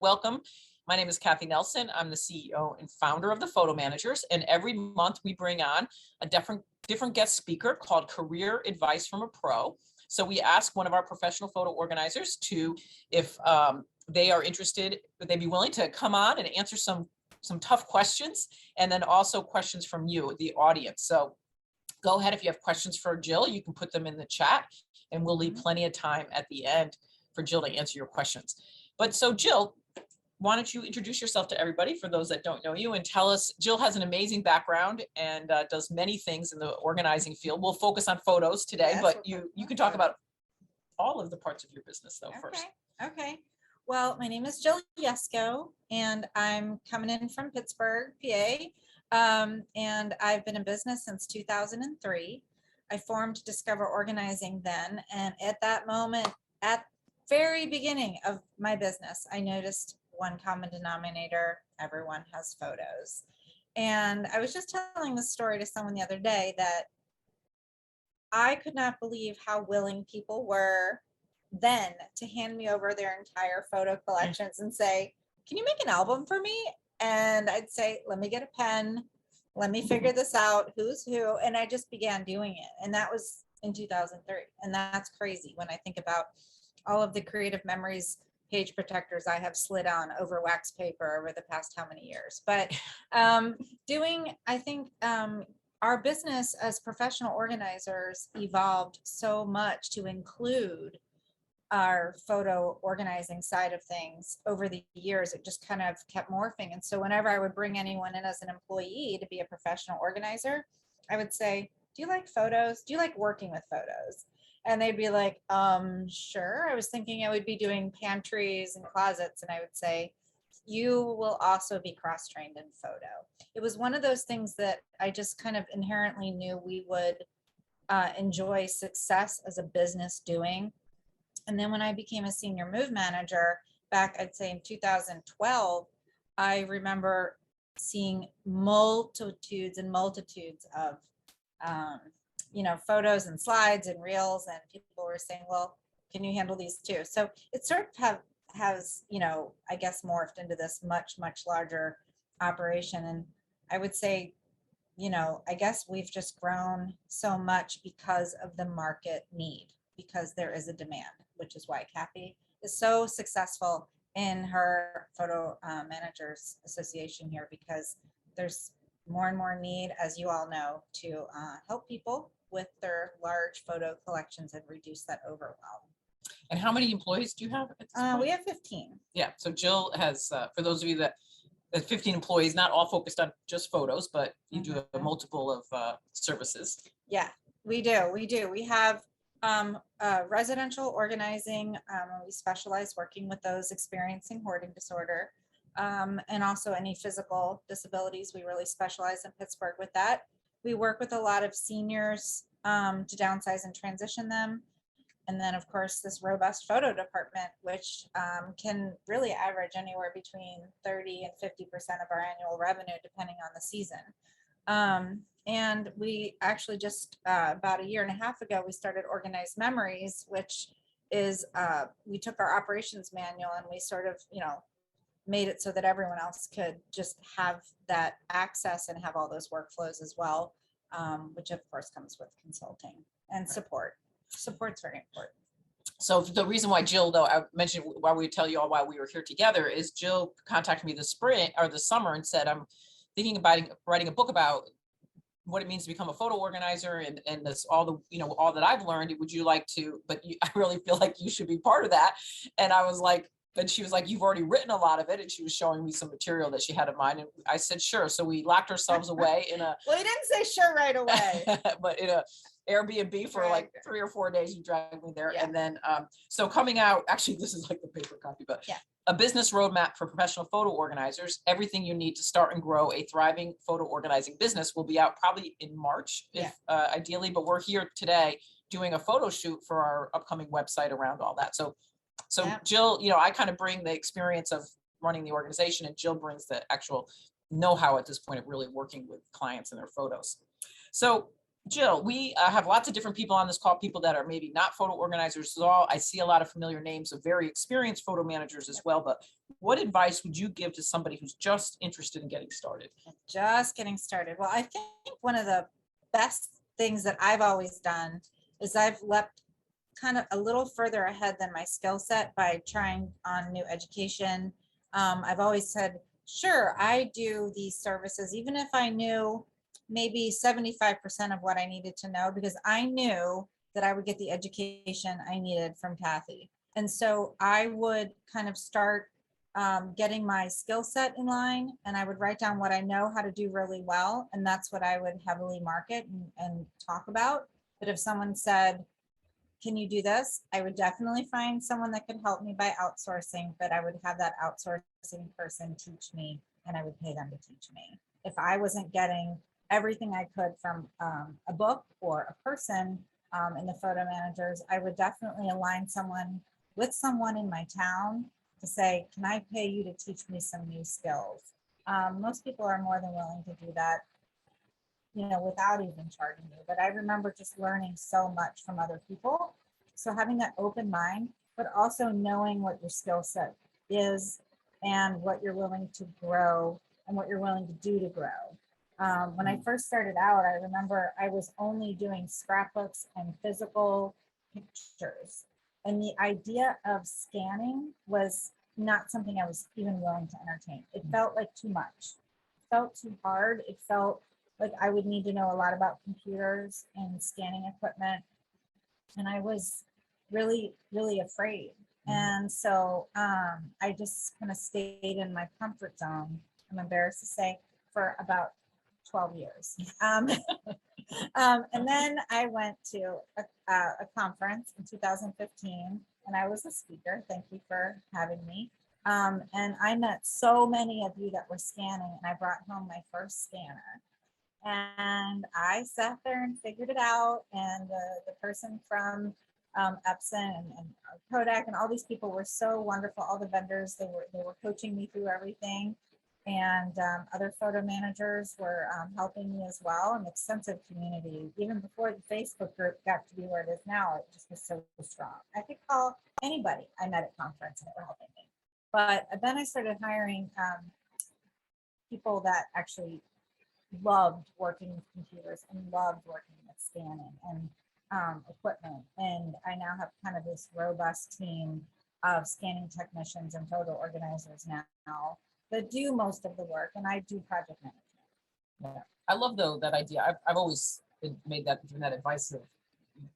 welcome. My name is Kathy Nelson. I'm the CEO and founder of the Photo Managers. And every month we bring on a different guest speaker called Career Advice from a Pro. So we ask one of our professional photo organizers to, if they are interested, would they be willing to come on and answer some tough questions, and then also questions from you, the audience. So go ahead, if you have questions for Jill, you can put them in the chat, and we'll leave plenty of time at the end for Jill to answer your questions. But so Jill, why don't you introduce yourself to everybody for those that don't know you, and tell us, Jill has an amazing background and does many things in the organizing field. We'll focus on photos today, yes, but you can talk about all of the parts of your business though first. Okay. Well, my name is Jill Yesko, and I'm coming in from Pittsburgh, PA, and I've been in business since 2003. I formed Discover Organizing then, and at that moment, at very beginning of my business, I noticed one common denominator: everyone has photos. And I was just telling this story to someone the other day that I could not believe how willing people were then to hand me over their entire photo collections and say, can you make an album for me? And I'd say, let me get a pen, let me figure this out, who's who. And I just began doing it. And that was in 2003. And that's crazy when I think about all of the creative memories page protectors I have slid on over wax paper over the past how many years. But I think our business as professional organizers evolved so much to include our photo organizing side of things over the years. It just kind of kept morphing. And so whenever I would bring anyone in as an employee to be a professional organizer, I would say, do you like photos? Do you like working with photos? And they'd be like, sure. I was thinking I would be doing pantries and closets. And I would say, you will also be cross-trained in photo. It was one of those things that I just kind of inherently knew we would enjoy success as a business doing. And then when I became a senior move manager back, I'd say in 2012, I remember seeing multitudes and multitudes of, photos and slides and reels, and people were saying, well, can you handle these too? So it sort of has, I guess morphed into this much, much larger operation. And I would say, I guess we've just grown so much because of the market need, because there is a demand, which is why Kathy is so successful in her photo managers association here, because there's more and more need, as you all know, to help people with their large photo collections and reduce that overwhelm. And how many employees do you have at this point? We have 15. Yeah, so Jill has, for those of you that 15 employees, not all focused on just photos, but you do a multiple of services. Yeah, we do. We have residential organizing. We specialize working with those experiencing hoarding disorder, and also any physical disabilities. We really specialize in Pittsburgh with that. We work with a lot of seniors to downsize and transition them. And then, of course, this robust photo department, which can really average anywhere between 30 and 50% of our annual revenue, depending on the season. And we actually just about a year and a half ago, we started Organized Memories, which is we took our operations manual and we sort of, made it so that everyone else could just have that access and have all those workflows as well, which of course comes with consulting and support. Support's very important. So the reason why Jill, though, I mentioned why we tell you all why we were here together, is Jill contacted me this spring or the summer and said, I'm thinking about writing a book about what it means to become a photo organizer and this all the all that I've learned. Would you like to? But I really feel like you should be part of that. And I was like, and she was like, you've already written a lot of it. And she was showing me some material that she had in mind. And I said, sure. So we locked ourselves away in a. Well, you didn't say sure right away. But in a Airbnb for like 3 or 4 days, you dragged me there. Yeah. And then, so coming out, actually, this is like the paper copy, but yeah. A business roadmap for professional photo organizers, everything you need to start and grow a thriving photo organizing business, will be out probably in March, if ideally, but we're here today doing a photo shoot for our upcoming website around all that. So Jill, I kind of bring the experience of running the organization, and Jill brings the actual know-how at this point of really working with clients and their photos. So Jill, we have lots of different people on this call, people that are maybe not photo organizers at all. I see a lot of familiar names of very experienced photo managers as well, but what advice would you give to somebody who's just interested in getting started? Just getting started. Well, I think one of the best things that I've always done is I've leapt kind of a little further ahead than my skill set by trying on new education. I've always said, sure, I do these services, even if I knew maybe 75% of what I needed to know, because I knew that I would get the education I needed from Kathy. And so I would kind of start getting my skill set in line, and I would write down what I know how to do really well. And that's what I would heavily market and talk about. But if someone said, can you do this? I would definitely find someone that could help me by outsourcing, but I would have that outsourcing person teach me, and I would pay them to teach me. If I wasn't getting everything I could from a book or a person in the photo managers, I would definitely align someone with someone in my town to say, can I pay you to teach me some new skills? Most people are more than willing to do that, without even charging me. But I remember just learning so much from other people. So having that open mind, but also knowing what your skill set is and what you're willing to grow and what you're willing to do to grow. When I first started out, I remember I was only doing scrapbooks and physical pictures. And the idea of scanning was not something I was even willing to entertain. It felt like too much. It felt too hard. It felt like I would need to know a lot about computers and scanning equipment. And I was really, really afraid. And so I just kind of stayed in my comfort zone, I'm embarrassed to say, for about 12 years. And then I went to a conference in 2015, and I was a speaker. Thank you for having me. And I met so many of you that were scanning, and I brought home my first scanner. And I sat there and figured it out. And the person from Epson and Kodak and all these people were so wonderful. All the vendors, they were coaching me through everything. And other photo managers were helping me as well. An extensive community. Even before the Facebook group got to be where it is now, it just was so strong. I could call anybody I met at conference and they were helping me. But then I started hiring people that actually loved working with computers and loved working with scanning and equipment. And I now have kind of this robust team of scanning technicians and photo organizers now that do most of the work, and I do project management. Yeah. I love though that idea. I've always made that, given that advice of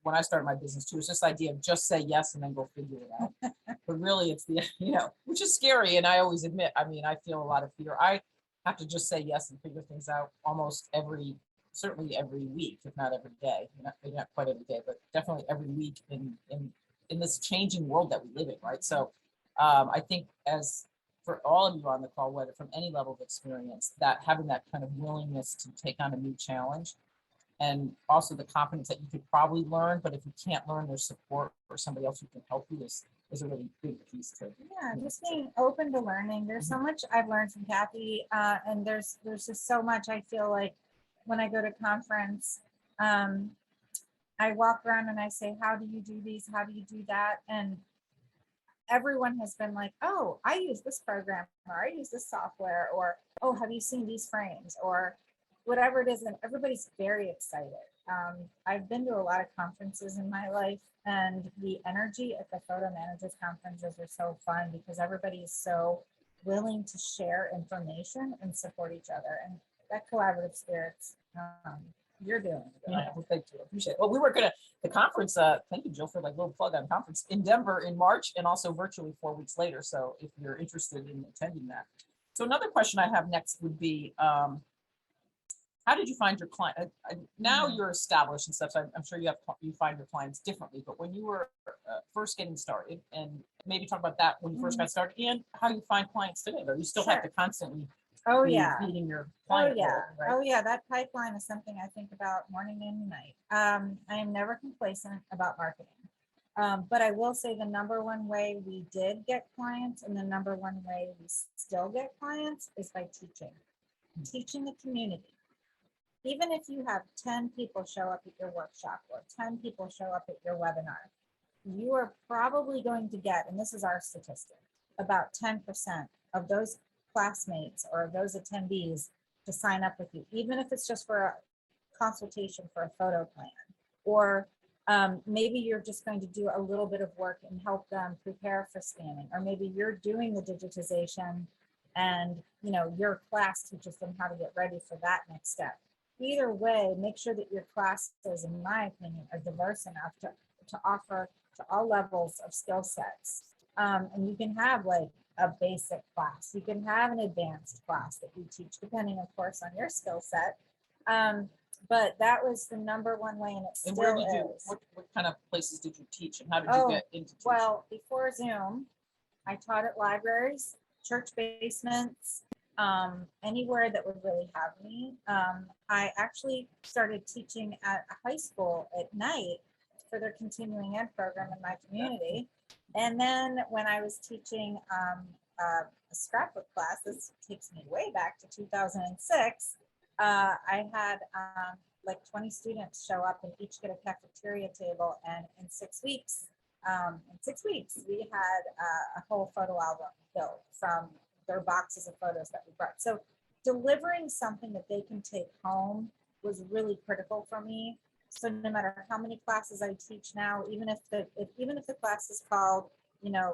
when I started my business too. It's this idea of just say yes and then go figure it out. But really, it's the which is scary. And I always admit, I mean, I feel a lot of fear. I have to just say yes and figure things out almost certainly every week, if not every day. Maybe not quite every day, but definitely every week in this changing world that we live in, right? So I think as for all of you on the call, whether from any level of experience, that having that kind of willingness to take on a new challenge, and also the confidence that you could probably learn, but if you can't learn, there's support or somebody else who can help you is a really big piece to. Yeah, just being open to learning. There's so much I've learned from Kathy, and there's just so much I feel like when I go to conference, I walk around and I say, how do you do these? How do you do that? And everyone has been like, oh, I use this program, or I use this software, or, oh, have you seen these frames, or whatever it is. And everybody's very excited. I've been to a lot of conferences in my life, and the energy at the photo managers conferences are so fun because everybody is so willing to share information and support each other. And that collaborative spirit's you're doing. Yeah, well, thank you. I appreciate it. Well, we were the conference, thank you, Jill, for like little plug on conference in Denver in March and also virtually 4 weeks later. So if you're interested in attending that. So another question I have next would be, how did you find your client? Now you're established and stuff, so I'm sure you find your clients differently, but when you were first getting started, and maybe talk about that when you first got started and how you find clients today, though you still have to constantly feeding your client. Oh yeah, that pipeline is something I think about morning and night. I am never complacent about marketing. But I will say the number one way we did get clients and the number one way we still get clients is by teaching the community. even if you have 10 people show up at your workshop or 10 people show up at your webinar, you are probably going to get, and this is our statistic, about 10% of those classmates or those attendees to sign up with you, even if it's just for a consultation for a photo plan, or maybe you're just going to do a little bit of work and help them prepare for scanning, or maybe you're doing the digitization and your class teaches them how to get ready for that next step. Either way, make sure that your classes, in my opinion, are diverse enough to offer to all levels of skill sets. And you can have like a basic class, you can have an advanced class that you teach, depending, of course, on your skill set. But that was the number one way, and it And still where did is. what kind of places did you teach, and how did you get into teaching? Well, before Zoom, I taught at libraries, church basements, anywhere that would really have me. I actually started teaching at a high school at night for their continuing ed program in my community. And then when I was teaching a scrapbook class, this takes me way back to 2006, I had like 20 students show up and each get a cafeteria table. And in 6 weeks, we had a whole photo album built from their boxes of photos that we brought. So delivering something that they can take home was really critical for me. So no matter how many classes I teach now, even if the class is called,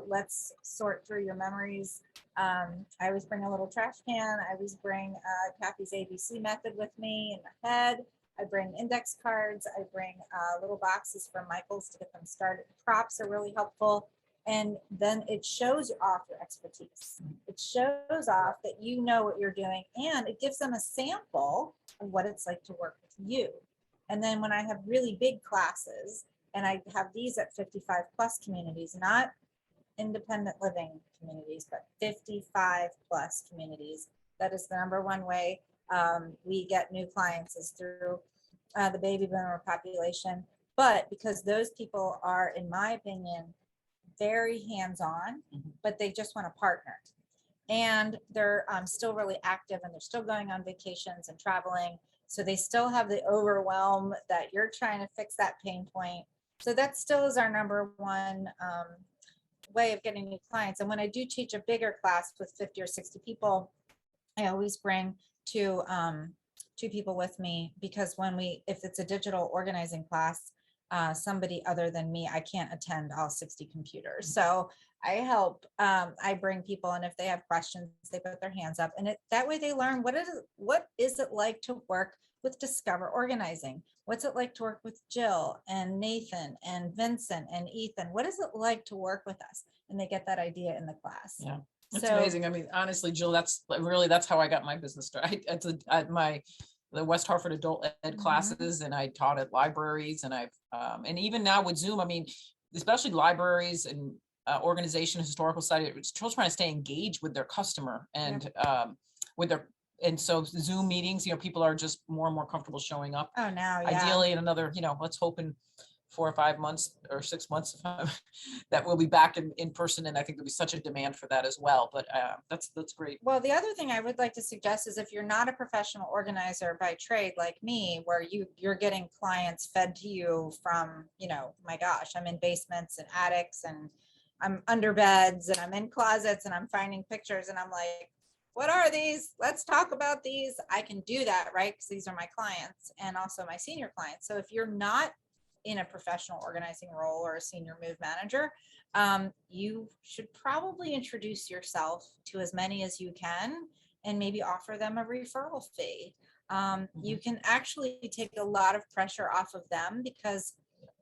let's sort through your memories, I always bring a little trash can. I always bring Kathy's ABC method with me in my head. I bring index cards. I bring little boxes from Michael's to get them started. Props are really helpful. And then it shows off your expertise. It shows off that you know what you're doing, and it gives them a sample of what it's like to work with you. And then when I have really big classes, and I have these at 55 plus communities, not independent living communities, but 55 plus communities, that is the number one way we get new clients, is through the baby boomer population. But because those people are, in my opinion, very hands-on, but they just want to partner. And they're still really active, and they're still going on vacations and traveling. So they still have the overwhelm that you're trying to fix that pain point. So that still is our number one way of getting new clients. And when I do teach a bigger class with 50 or 60 people, I always bring two people with me, because if it's a digital organizing class, somebody other than me, I can't attend all 60 computers. So I help, I bring people, and if they have questions, they put their hands up, and that way they learn what is it like to work with Discover Organizing? What's it like to work with Jill and Nathan and Vincent and Ethan? What is it like to work with us? And they get that idea in the class. Yeah, it's amazing. I mean, honestly, Jill, that's how I got my business started. At the West Hartford adult ed classes, and I taught at libraries, and I've and even now with Zoom, I mean, especially libraries and organization, historical society, it's still trying to stay engaged with their customer and and so Zoom meetings, people are just more and more comfortable showing up. Oh, now, yeah. Ideally in another, let's hope in 4 or 5 months or 6 months that we'll be back in person. And I think there'll be such a demand for that as well. But that's great. Well, the other thing I would like to suggest is, if you're not a professional organizer by trade like me, where you're getting clients fed to you from, my gosh, I'm in basements and attics, and I'm under beds, and I'm in closets, and I'm finding pictures, and I'm like, what are these? Let's talk about these. I can do that, right? Because these are my clients and also my senior clients. So if you're not in a professional organizing role or a senior move manager, you should probably introduce yourself to as many as you can, and maybe offer them a referral fee. You can actually take a lot of pressure off of them, because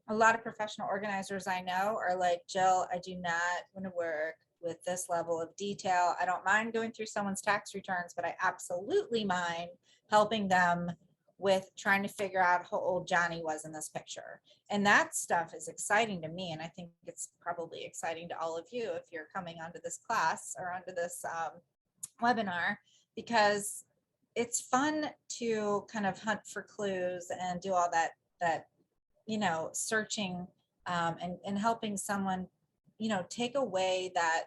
a lot of professional organizers I know are like, Jill, I do not want to work with this level of detail. I don't mind going through someone's tax returns, but I absolutely mind helping them with trying to figure out how old Johnny was in this picture. And that stuff is exciting to me. And I think it's probably exciting to all of you if you're coming onto this class or onto this webinar, because it's fun to kind of hunt for clues and do all that searching and helping someone, take away that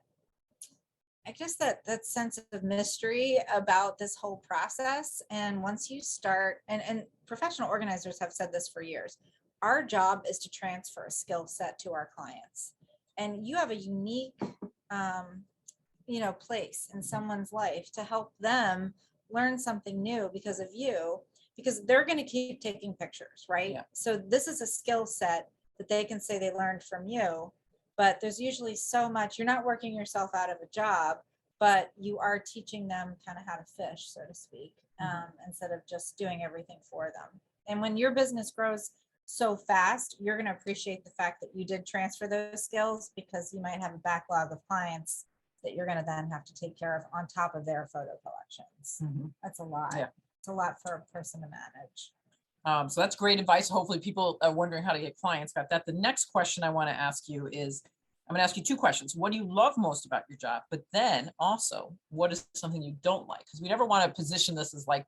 I guess that sense of mystery about this whole process. And once you start, and professional organizers have said this for years, our job is to transfer a skill set to our clients. And you have a unique, place in someone's life to help them learn something new because of you, because they're going to keep taking pictures, right? Yeah. So this is a skill set that they can say they learned from you, but there's usually so much, you're not working yourself out of a job, but you are teaching them kind of how to fish, so to speak, instead of just doing everything for them. And when your business grows so fast, you're going to appreciate the fact that you did transfer those skills, because you might have a backlog of clients that you're going to then have to take care of on top of their photo collections. That's a lot. Yeah. It's a lot for a person to manage. So that's great advice. Hopefully people are wondering how to get clients. Got that. The next question I want to ask you is, I'm going to ask you two questions. What do you love most about your job? But then also, what is something you don't like? Because we never want to position this as like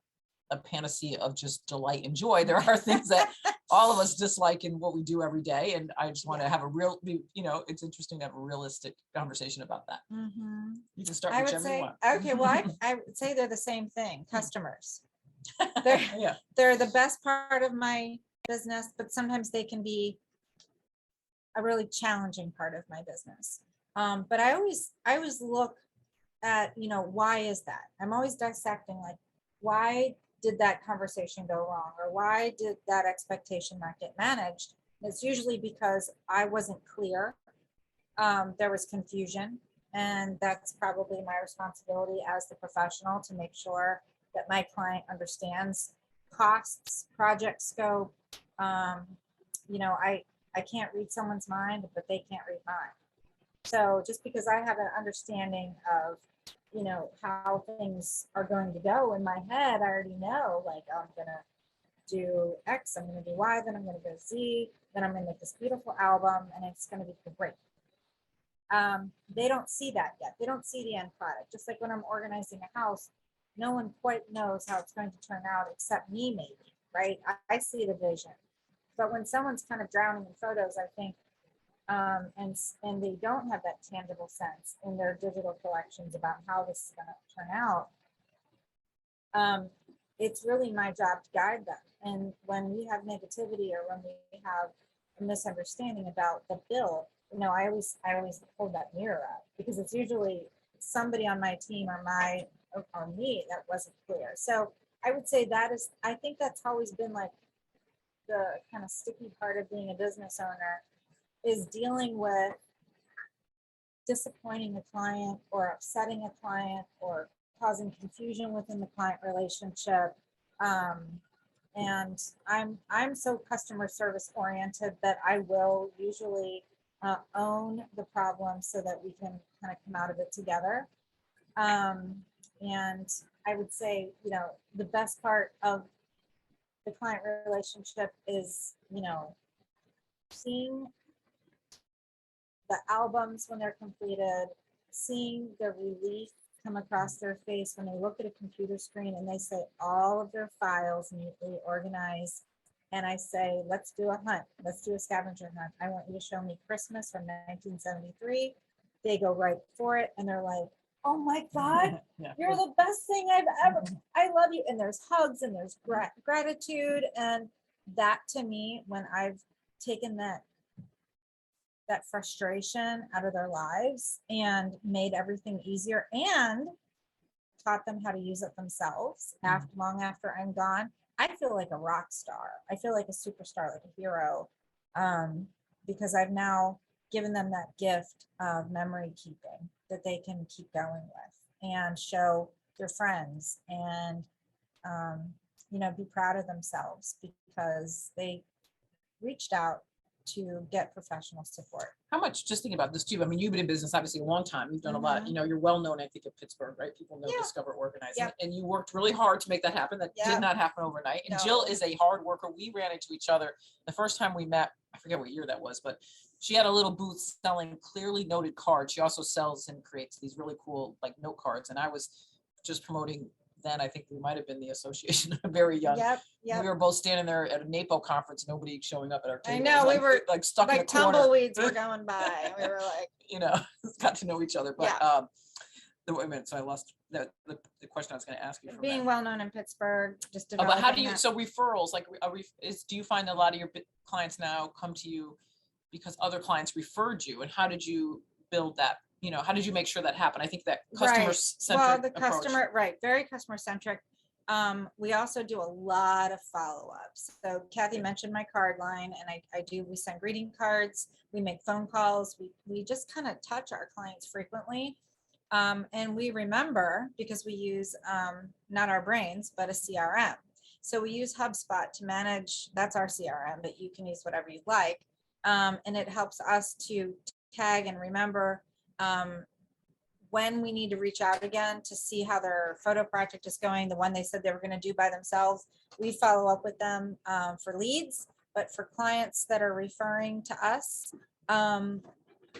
a panacea of just delight and joy. There are things that all of us dislike in what we do every day. And I just want to have a real, it's interesting to have a realistic conversation about that. You can start I whichever would say, you want. okay, well, I would say they're the same thing. Customers. They're, Yeah. they're the best part of my business, but sometimes they can be a really challenging part of my business. But I always look at, why is that? I'm always dissecting, like, why did that conversation go wrong? Or why did that expectation not get managed? And it's usually because I wasn't clear. There was confusion, and that's probably my responsibility as the professional to make sure that my client understands costs, project scope. I can't read someone's mind, but they can't read mine. So just because I have an understanding of, how things are going to go in my head, I already know, like, oh, I'm going to do X, I'm going to do Y, then I'm going to go Z, then I'm going to make this beautiful album, and it's going to be great. They don't see that yet. They don't see the end product. Just like when I'm organizing a house, no one quite knows how it's going to turn out except me, maybe, right? I see the vision. But when someone's kind of drowning in photos, I think, and they don't have that tangible sense in their digital collections about how this is going to turn out, it's really my job to guide them. And when we have negativity, or when we have a misunderstanding about the bill, I always hold that mirror up, because it's usually somebody on my team or me that wasn't clear. So I would say I think that's always been like the kind of sticky part of being a business owner, is dealing with disappointing a client or upsetting a client or causing confusion within the client relationship. And I'm so customer service oriented that I will usually own the problem so that we can kind of come out of it together. And I would say, the best part of the client relationship is, seeing the albums when they're completed, seeing the relief come across their face when they look at a computer screen and they say all of their files neatly organized. And I say, let's do a hunt. Let's do a scavenger hunt. I want you to show me Christmas from 1973. They go right for it. And they're like, oh my God, you're the best thing I've ever, I love you. And there's hugs and there's gratitude. And that, to me, when I've taken that frustration out of their lives and made everything easier and taught them how to use it themselves long after I'm gone, I feel like a rock star. I feel like a superstar, like a hero, because I've now given them that gift of memory keeping that they can keep going with and show their friends and, be proud of themselves because they reached out to get professional support. How much, just thinking about this too, I mean, you've been in business obviously a long time. You've done a lot, you're well known, I think, in Pittsburgh, right? People know Discover Organizing, and you worked really hard to make that happen. That did not happen overnight. And Jill is a hard worker. We ran into each other the first time we met. I forget what year that was, but she had a little booth selling clearly noted cards. She also sells and creates these really cool like note cards. And I was just promoting then. I think we might have been the association, very young. We were both standing there at a NAPO conference, nobody showing up at our table. I know, we were like stuck in a corner. Tumbleweeds were going by. We were like, got to know each other. But Wait a minute, so I lost the question I was going to ask you from Being that. well known in Pittsburgh, just Oh, but how do developing you, that. so referrals, like, do you find a lot of your clients now come to you because other clients referred you, and how did you build that? How did you make sure that happened? I think that customer Right. Well, centric the approach. customer, right, very customer centric. We also do a lot of follow-ups. So Kathy mentioned my card line, and we send greeting cards, we make phone calls, we just kind of touch our clients frequently. And we remember because we use not our brains, but a CRM. So we use HubSpot to manage, that's our CRM, but you can use whatever you like. And it helps us to tag and remember when we need to reach out again to see how their photo project is going, the one they said they were going to do by themselves. We follow up with them for leads, but for clients that are referring to us,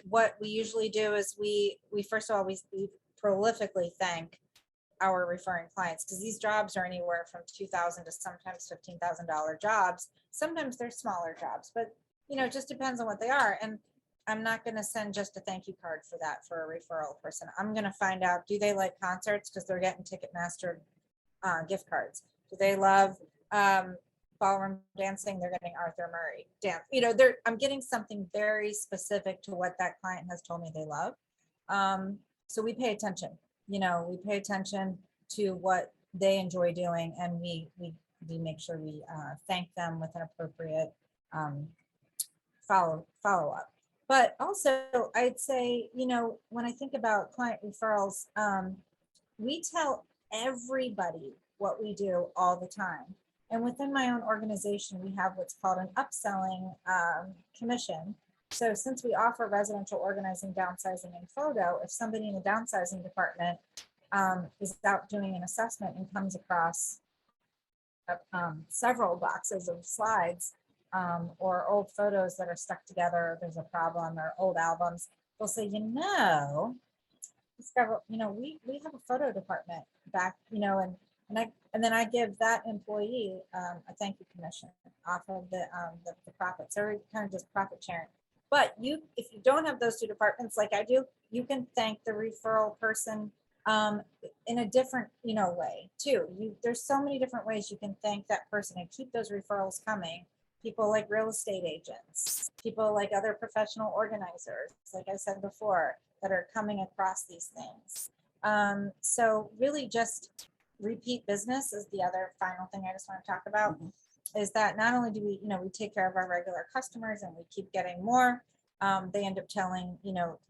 what we usually do is we first of all, we prolifically thank our referring clients, because these jobs are anywhere from $2,000 to sometimes $15,000 jobs. Sometimes they're smaller jobs, but it just depends on what they are. And I'm not going to send just a thank you card for that for a referral person. I'm going to find out, do they like concerts because they're getting Ticketmaster gift cards? Do they love ballroom dancing? They're getting Arthur Murray dance. I'm getting something very specific to what that client has told me they love. So we pay attention. We pay attention to what they enjoy doing, and we make sure we thank them with an appropriate follow up. But also, I'd say, when I think about client referrals, we tell everybody what we do all the time. And within my own organization, we have what's called an upselling commission. So since we offer residential organizing, downsizing, and photo, if somebody in the downsizing department is out doing an assessment and comes across several boxes of slides, or old photos that are stuck together, there's a problem, or old albums, they'll say, discover, we have a photo department back, and then I give that employee a thank you commission off of the profits, or kind of just profit sharing. But if you don't have those two departments like I do, you can thank the referral person in a different, way too. There's so many different ways you can thank that person and keep those referrals coming. People like real estate agents, people like other professional organizers, like I said before, that are coming across these things. So really just repeat business is the other final thing I just want to talk about. Mm-hmm. Is that not only do we, we take care of our regular customers and we keep getting more, they end up telling,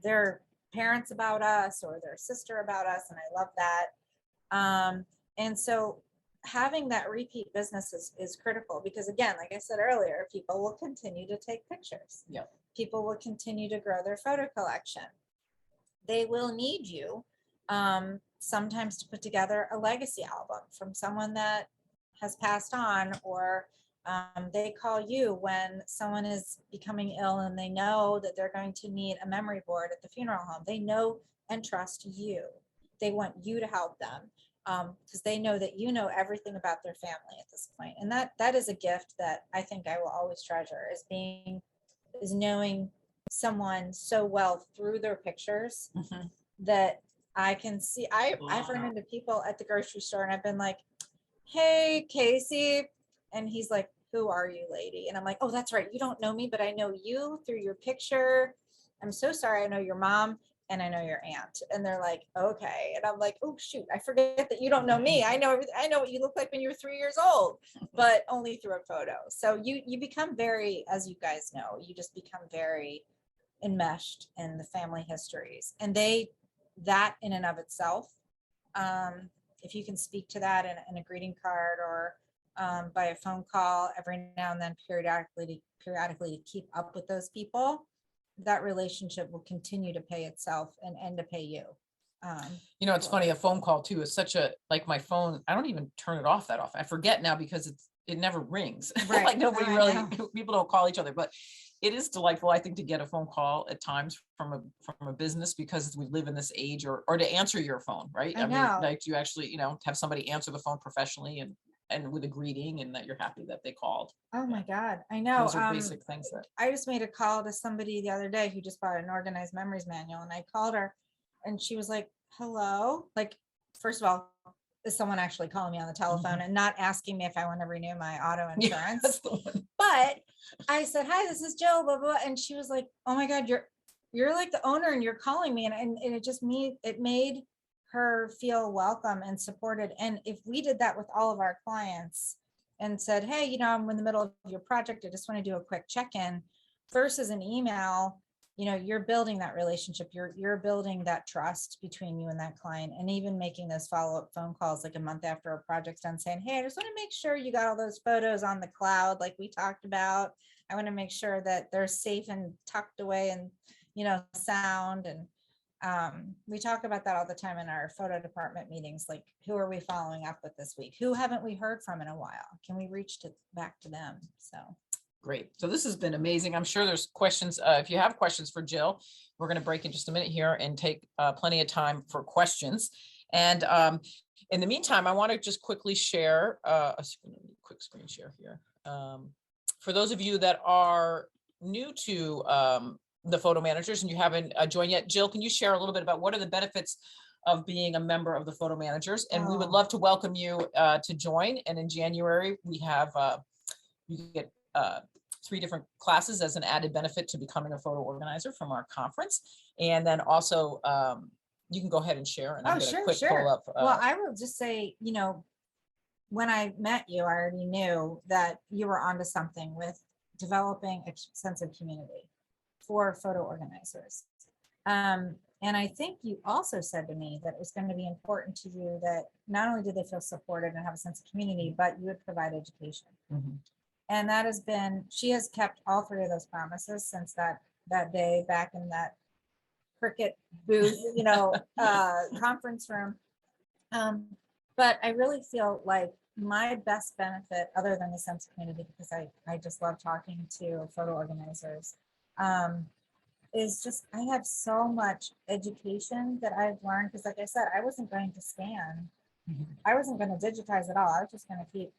their parents about us or their sister about us. And I love that. And so having that repeat business is critical, because again, like I said earlier, people will continue to take pictures. Yeah. People will continue to grow their photo collection. They will need you sometimes to put together a legacy album from someone that has passed on, or they call you when someone is becoming ill and they know that they're going to need a memory board at the funeral home. They know and trust you. They want you to help them because they know that you know everything about their family at this point. And that is a gift that I think I will always treasure, is knowing someone so well through their pictures. Mm-hmm. That I can see. I've run into people at the grocery store and I've been like, hey, Casey. And he's like, who are you, lady? And I'm like, oh, that's right. You don't know me, but I know you through your picture. I'm so sorry. I know your mom and I know your aunt. And they're like, okay. And I'm like, oh, shoot, I forget that you don't know me. I know everything. I know what you look like when you were 3 years old, but only through a photo. So you become very, as you guys know, you just become very enmeshed in the family histories. And that in and of itself, if you can speak to that in a greeting card or by a phone call every now and then, periodically to keep up with those people, that relationship will continue to pay itself and to pay you. It's funny, a phone call too is such like my phone, I don't even turn it off that often. I forget now because it never rings. Right. Like nobody really, people don't call each other, but it is delightful, I think, to get a phone call at times from a business, because we live in this age, or to answer your phone, right? I know. Mean, like you actually, have somebody answer the phone professionally and with a greeting, and that you're happy that they called. Oh my God, I know. Those are basic things that I just made a call to somebody the other day who just bought an organized memories manual, and I called her and she was like, hello, like, first of all, is someone actually calling me on the telephone and not asking me if I want to renew my auto Yeah, insurance? that's the one. But I said, hi, this is Jill, blah, blah, blah. And she was like, oh my God, you're like the owner and you're calling me. And it just it made her feel welcome and supported. And if we did that with all of our clients and said, hey, I'm in the middle of your project, I just want to do a quick check-in versus an email, you're building that relationship. You're building that trust between you and that client, and even making those follow-up phone calls like a month after a project's done saying, hey, I just want to make sure you got all those photos on the cloud like we talked about. I want to make sure that they're safe and tucked away and, sound. And we talk about that all the time in our photo department meetings. Like, who are we following up with this week? Who haven't we heard from in a while? Can we reach back to them? So Great. So this has been amazing. I'm sure there's questions. If you have questions for Jill, we're going to break in just a minute here and take plenty of time for questions. And in the meantime, I want to just quickly share a quick screen share here. For those of you that are new to the photo managers and you haven't joined yet, Jill, can you share a little bit about what are the benefits of being a member of the photo managers? And we would love to welcome you to join. And in January, we have you get 3 different classes as an added benefit to becoming a photo organizer from our conference. And then also you can go ahead and share. And I'm going to quick pull up. Well, I will just say, when I met you, I already knew that you were onto something with developing a sense of community for photo organizers. And I think you also said to me that it was going to be important to you that not only did they feel supported and have a sense of community, but you would provide education. And that has been, she has kept all 3 of those promises since that day back in that cricket booth, conference room. But I really feel like my best benefit, other than the sense of community, because I just love talking to photo organizers, is just, I have so much education that I've learned. Because like I said, I wasn't going to scan. I wasn't going to digitize at all. I was just going to keep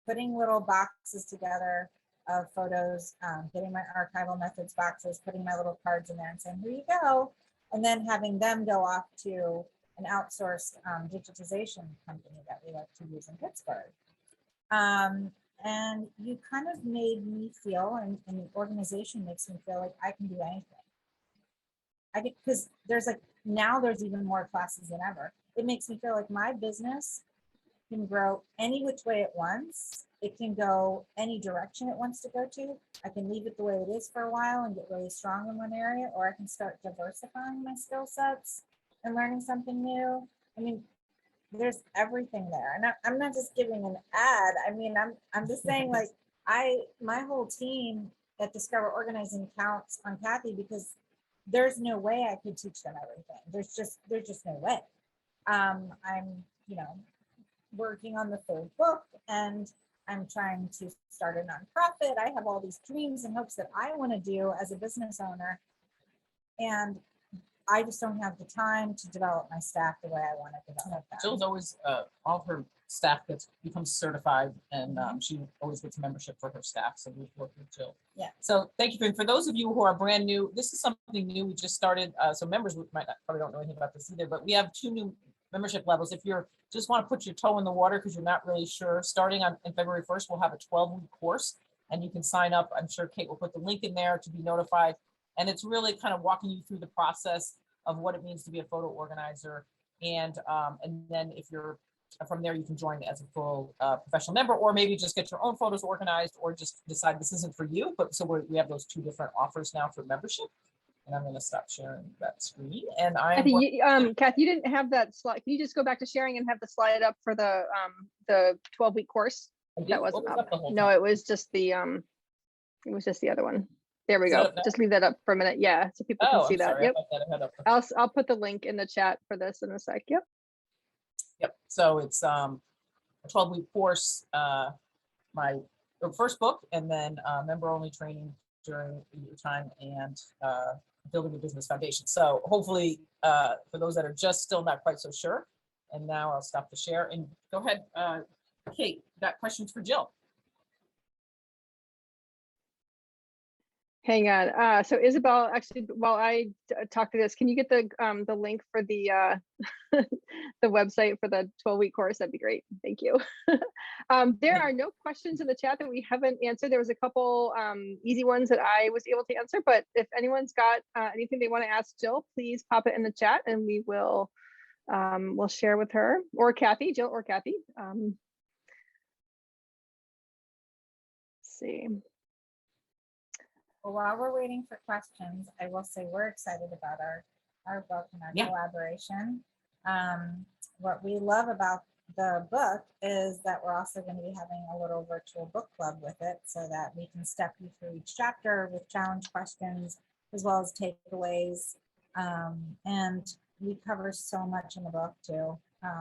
putting little boxes together of photos, getting my archival methods boxes, putting my little cards in there and saying, here you go. And then having them go off to an outsourced digitization company that we like to use in Pittsburgh. And you kind of made me feel, and the organization makes me feel like I can do anything. Because now there's even more classes than ever. It makes me feel like my business can grow any which way it wants. It can go any direction it wants to go to. I can leave it the way it is for a while and get really strong in one area, or I can start diversifying my skill sets and learning something new. I mean, there's everything there. And I'm not just giving an ad. I mean, I'm just saying, like, my whole team at Discover Organizing counts on Kathy, because there's no way I could teach them everything. There's just no way. I'm, working on the 3rd book, and I'm trying to start a nonprofit. I have all these dreams and hopes that I want to do as a business owner. And I just don't have the time to develop my staff the way I want to develop them. Jill's always, all her staff becomes certified, and she always gets membership for her staff. So we've worked with Jill. Yeah. So thank you. And for those of you who are brand new, this is something new. We just started. So members probably don't know anything about this either, but we have 2 new membership levels. If you're just want to put your toe in the water because you're not really sure, starting on February 1st, we'll have a 12-week course, and you can sign up. I'm sure Kate will put the link in there to be notified. And it's really kind of walking you through the process of what it means to be a photo organizer. And then if you're from there, you can join as a full professional member, or maybe just get your own photos organized, or just decide this isn't for you. But so we have those 2 different offers now for membership. And I'm going to stop sharing that screen. And Kathy, you didn't have that slide. Can you just go back to sharing and have the slide up for the 12-week course? That wasn't up. No, it was just the other one. There we go. Just leave that up for a minute. Yeah, so people can see that. Yep. I'll put the link in the chat for this in a sec. Yep. Yep. So it's a 12-week course, my first book, and then member-only training during your time, and building a business foundation. So hopefully for those that are just still not quite so sure, and now I'll stop the share and go ahead. Kate, got questions for Jill? Hang on. So Isabel, actually, while I talk to this, can you get the link for the the website for the 12-week course? That'd be great. Thank you. There are no questions in the chat that we haven't answered. There was a couple easy ones that I was able to answer, but if anyone's got anything they want to ask Jill, please pop it in the chat and we will we'll share with her or Kathy, Jill or Kathy. Let's see. Well, while we're waiting for questions, I will say we're excited about our book and our collaboration. What we love about the book is that we're also going to be having a little virtual book club with it so that we can step you through each chapter with challenge questions as well as takeaways. And we cover so much in the book too.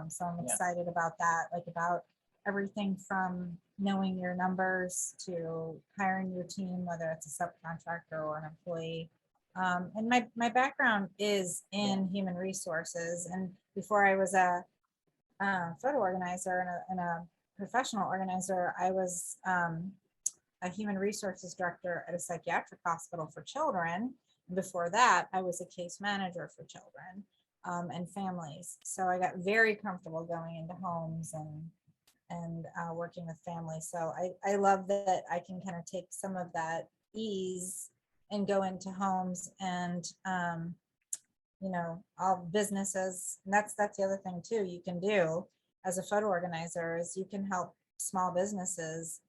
So I'm excited about that, like about everything from knowing your numbers to hiring your team, whether it's a subcontractor or an employee. And my background is in human resources. And before I was a photo organizer and a professional organizer, I was a human resources director at a psychiatric hospital for children. And before that, I was a case manager for children and families. So I got very comfortable going into homes and working with families. So I love that I can kind of take some of that ease and go into homes and, you know, all businesses. And that's the other thing too, you can do as a photo organizer is you can help small businesses.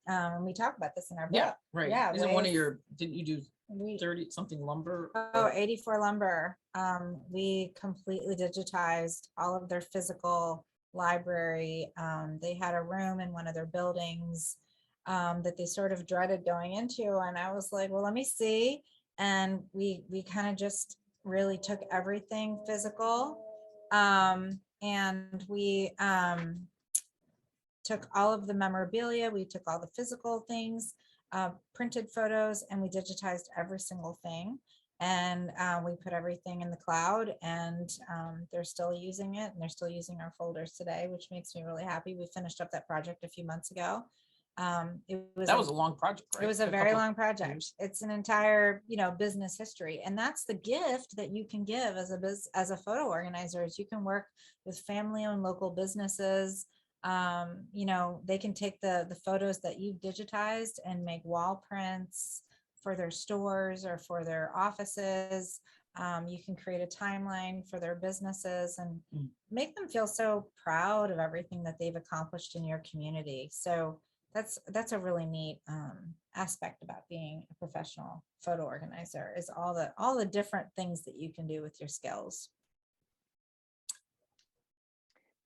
And we talk about this in our book. Yeah, right. Yeah, Isn't one of your, didn't you do we 30 something lumber? Oh, 84 Lumber. We completely digitized all of their physical library. They had a room in one of their buildings that they sort of dreaded going into. And I was like, well, let me see. And we kind of just really took everything physical. And we took all of the memorabilia, we took all the physical things, printed photos, and we digitized every single thing. And we put everything in the cloud, and they're still using it, and they're still using our folders today, which makes me really happy. We finished up that project a few months ago. That was a long project, right? It was a very long project. It's an entire, you know, business history, and that's the gift that you can give as a photo organizer. Is you can work with family-owned local businesses. You know, they can take the photos that you've digitized and make wall prints for their stores or for their offices. You can create a timeline for their businesses and make them feel so proud of everything that they've accomplished in your community. So that's a really neat aspect about being a professional photo organizer, is all the different things that you can do with your skills.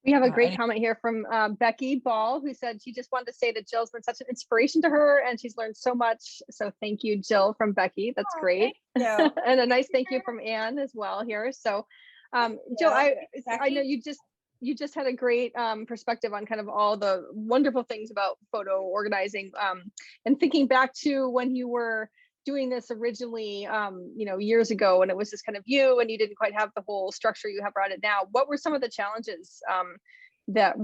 We have a great comment here from Becky Ball, who said she just wanted to say that Jill's been such an inspiration to her and she's learned so much. So thank you, Jill, from Becky. That's great. Thank you. And a nice thank you from Anne as well here. So Jill, I know you just had a great perspective on kind of all the wonderful things about photo organizing, and thinking back to when you were doing this originally, you know, years ago, when it was just kind of you and you didn't quite have the whole structure you have around it now. What were some of the challenges that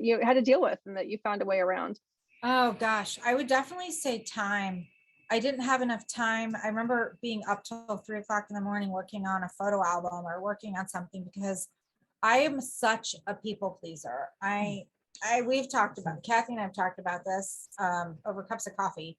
you had to deal with and that you found a way around? Oh gosh, I would definitely say time. I didn't have enough time. I remember being up till 3 o'clock in the morning working on a photo album or working on something because I am such a people pleaser. We've talked about, Kathy and I've talked about this over cups of coffee.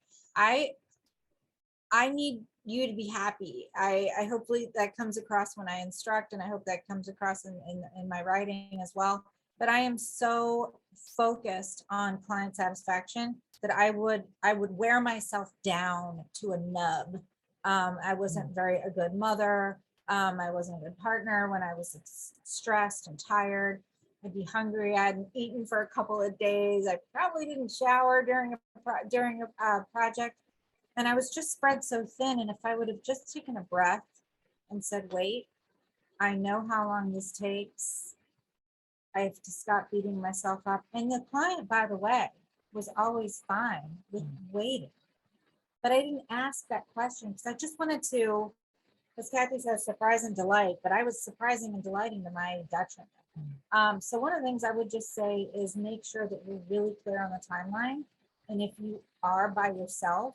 I need you to be happy. I hopefully that comes across when I instruct, and I hope that comes across in my writing as well. But I am so focused on client satisfaction that I would wear myself down to a nub. I wasn't a good mother. I wasn't a good partner when I was stressed and tired. I'd be hungry. I hadn't eaten for a couple of days. I probably didn't shower during a project. And I was just spread so thin. And if I would have just taken a breath and said, wait, I know how long this takes. I have to stop beating myself up. And the client, by the way, was always fine with waiting. But I didn't ask that question because I just wanted to, as Kathy says, surprise and delight, but I was surprising and delighting to my detriment. So one of the things I would just say is make sure that you're really clear on the timeline. And if you are by yourself,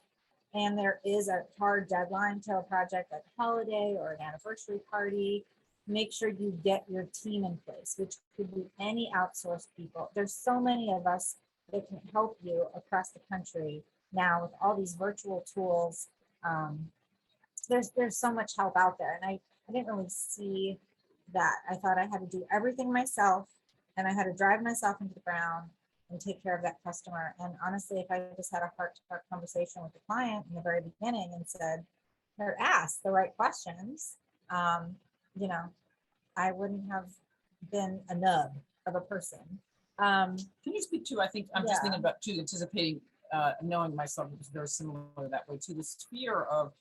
and there is a hard deadline to a project like a holiday or an anniversary party, make sure you get your team in place, which could be any outsourced people. There's so many of us that can help you across the country now with all these virtual tools. There's so much help out there, and I didn't really see that. I thought I had to do everything myself, and I had to drive myself into the ground and take care of that customer. And honestly, if I just had a heart-to-heart conversation with the client in the very beginning and said, or asked the right questions, you know, I wouldn't have been a nub of a person. Can you speak to, I think, I'm just Yeah. thinking about too, anticipating, knowing myself is very similar that way, to this fear of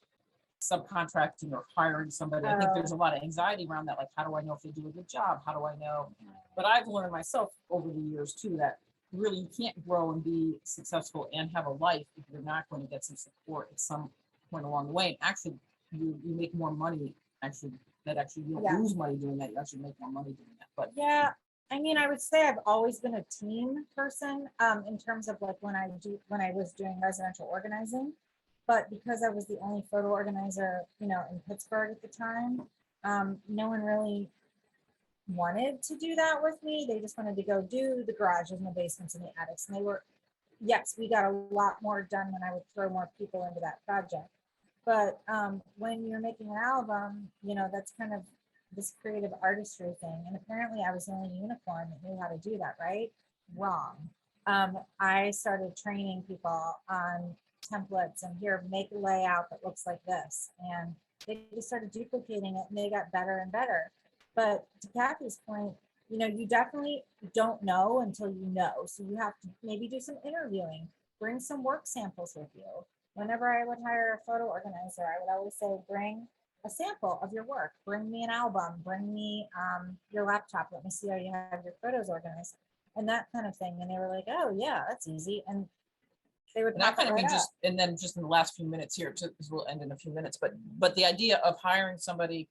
subcontracting or hiring somebody. I think there's a lot of anxiety around that. Like, how do I know if they do a good job? How do I know? But I've learned myself over the years too, that really you can't grow and be successful and have a life if you're not going to get some support at some point along the way. And actually, you make more money, actually, you don't Yeah. lose money doing that. You actually make more money doing that. But Yeah, I mean, I would say I've always been a team person, in terms of like when I was doing residential organizing. But because I was the only photo organizer, you know, in Pittsburgh at the time, no one really wanted to do that with me. They just wanted to go do the garages and the basements and the attics. And yes, we got a lot more done when I would throw more people into that project. But when you're making an album, you know, that's kind of this creative artistry thing. And apparently I was the only unicorn that knew how to do that, right? Wrong. I started training people on templates and here, make a layout that looks like this. And they just started duplicating it and they got better and better. But to Kathy's point, you know, you definitely don't know until you know. So you have to maybe do some interviewing, bring some work samples with you. Whenever I would hire a photo organizer, I would always say, bring a sample of your work, bring me an album, bring me your laptop, let me see how you have your photos organized, and that kind of thing. And they were like, oh yeah, that's easy. And they would and I pop it kind of right mean up. just, and then just in the last few minutes here, because we'll end in a few minutes, but the idea of hiring somebody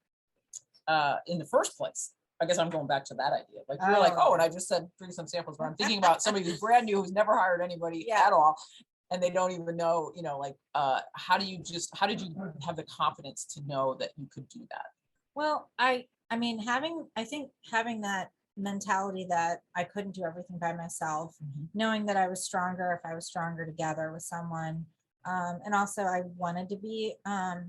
in the first place, I guess I'm going back to that idea. Like you're like, oh, and I just said bring some samples, but I'm thinking about somebody who's brand new, who's never hired anybody Yeah. at all, and they don't even know, you know, like how did you have the confidence to know that you could do that? Well, I mean, I think having that mentality that I couldn't do everything by myself, knowing that I was stronger if I was stronger together with someone. And also I wanted to be, I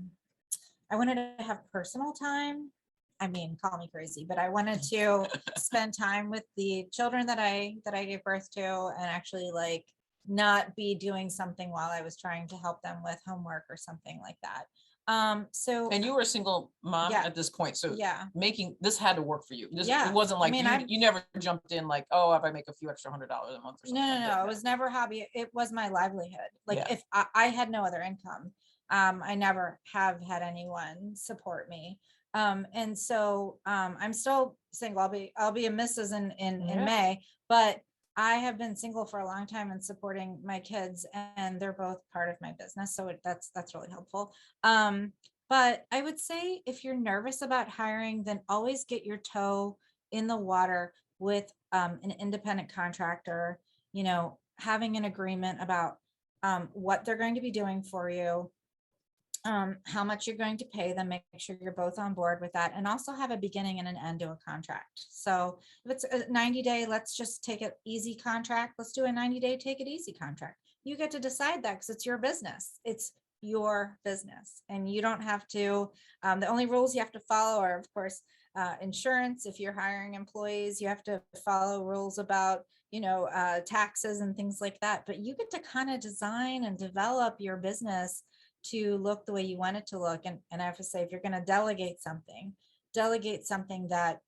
wanted to have personal time. I mean, call me crazy, but I wanted to spend time with the children that I gave birth to, and actually like not be doing something while I was trying to help them with homework or something like that. So, And you were a single mom Yeah. at this point, so yeah, making this had to work for you. Yeah. It wasn't like I mean, you never jumped in like, oh, if I make a few extra $100 a month or something. no, it was never a hobby. It was my livelihood. Like Yeah. if I had no other income, I never have had anyone support me. And so I'm still single. I'll be a Mrs. in Yeah. May, but I have been single for a long time and supporting my kids, and they're both part of my business. So that's really helpful. But I would say if you're nervous about hiring, then always get your toe in the water with an independent contractor, you know, having an agreement about what they're going to be doing for you, how much you're going to pay them, make sure you're both on board with that, and also have a beginning and an end to a contract. So if it's a 90-day, let's just take it easy contract. Let's do a 90-day, take it easy contract. You get to decide that because it's your business. It's your business, and you don't have to, the only rules you have to follow are, of course, insurance. If you're hiring employees, you have to follow rules about, you know, taxes and things like that. But you get to kind of design and develop your business to look the way you want it to look. And I have to say, if you're going to delegate something that,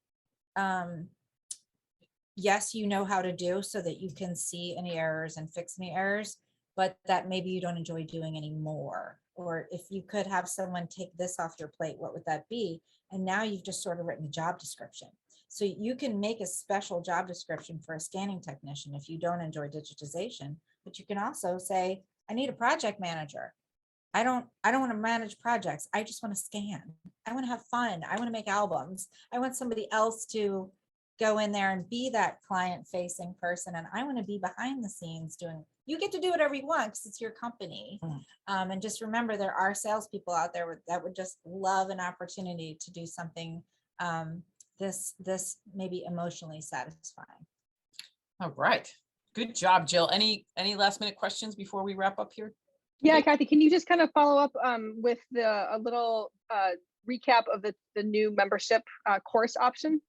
yes, you know how to do, so that you can see any errors and fix any errors, but that maybe you don't enjoy doing anymore. Or if you could have someone take this off your plate, what would that be? And now you've just sort of written a job description. So you can make a special job description for a scanning technician if you don't enjoy digitization, but you can also say, I need a project manager. I don't want to manage projects. I just want to scan. I want to have fun. I want to make albums. I want somebody else to go in there and be that client facing person. And I want to be behind the scenes doing, you get to do whatever you want because it's your company. And just remember, there are salespeople out there that would just love an opportunity to do something this maybe emotionally satisfying. All right. Good job, Jill. Any last minute questions before we wrap up here? Yeah, Kathy, can you just kind of follow up with a little recap of the new membership course option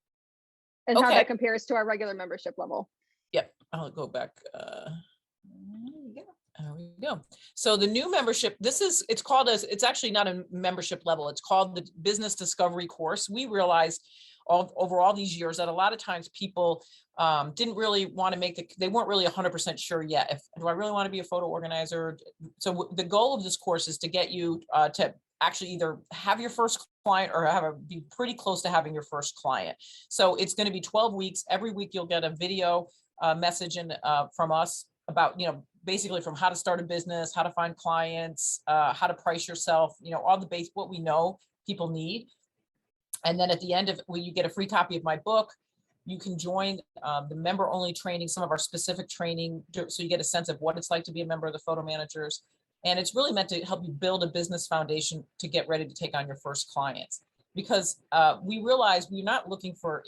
and how that compares to our regular membership level? Yep, I'll go back. There we go. So the new membership, it's actually not a membership level. It's called the Business Discovery course. We realized over all these years that a lot of times people didn't really want to they weren't really 100% sure yet. Do I really want to be a photo organizer? So the goal of this course is to get you to actually either have your first client or be pretty close to having your first client. So it's going to be 12 weeks. Every week you'll get a video message from us about, basically from how to start a business, how to find clients, how to price yourself, all the base, what we know people need. And then at the end of when you get a free copy of my book, you can join the member only training, some of our specific training. So you get a sense of what it's like to be a member of the Photo Managers. And it's really meant to help you build a business foundation to get ready to take on your first clients. Because we realize we're not looking for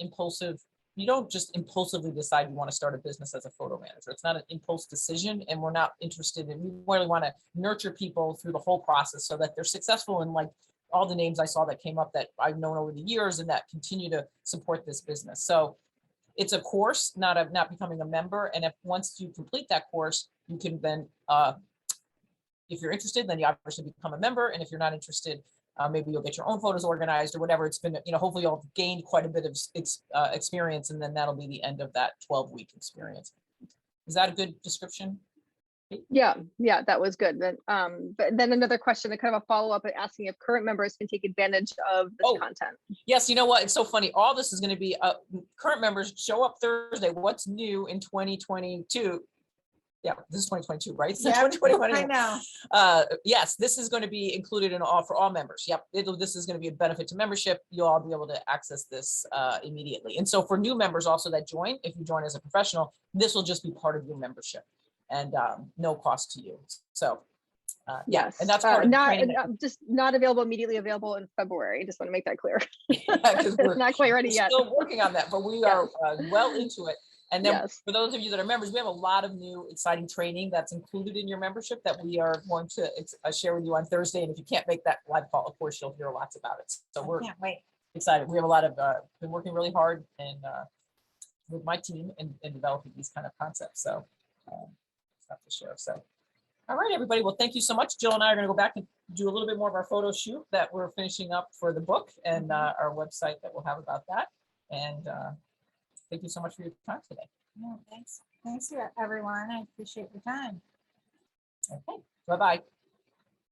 you don't just impulsively decide you want to start a business as a photo manager. It's not an impulse decision, and we're not interested we really want to nurture people through the whole process so that they're successful in like all the names I saw that came up that I've known over the years and that continue to support this business. So it's a course, not becoming a member. And once you complete that course, you can then, if you're interested, then you obviously become a member. And if you're not interested, maybe you'll get your own photos organized or whatever. It's been, hopefully you'll have gained quite a bit of experience, and then that'll be the end of that 12-week experience. Is that a good description? Yeah, that was good. But then another question, kind of a follow-up, asking if current members can take advantage of this content. Yes, you know what? It's so funny. All this is going to be current members show up Thursday. What's new in 2022? Yeah, this is 2022, right? So yeah, 2021. I know. Yes, this is going to be included for all members. Yep, this is going to be a benefit to membership. You'll all be able to access this immediately. And so for new members also that join, if you join as a professional, this will just be part of your membership and no cost to you. So yes, and that's part of just not immediately available in February. Just want to make that clear. Because we're not quite ready yet. Still working on that, but we are well into it. And then for those of you that are members, we have a lot of new exciting training that's included in your membership that we are going to share with you on Thursday. And if you can't make that live call, of course, you'll hear lots about it. So we're excited. We have a lot of been working really hard and with my team in developing these kind of concepts. So stuff to share. So all right, everybody. Well, thank you so much. Jill and I are going to go back and do a little bit more of our photo shoot that we're finishing up for the book and our website that we'll have about that. And thank you so much for your time today. Yeah, thanks. Thanks to everyone. I appreciate your time. Okay. Bye-bye.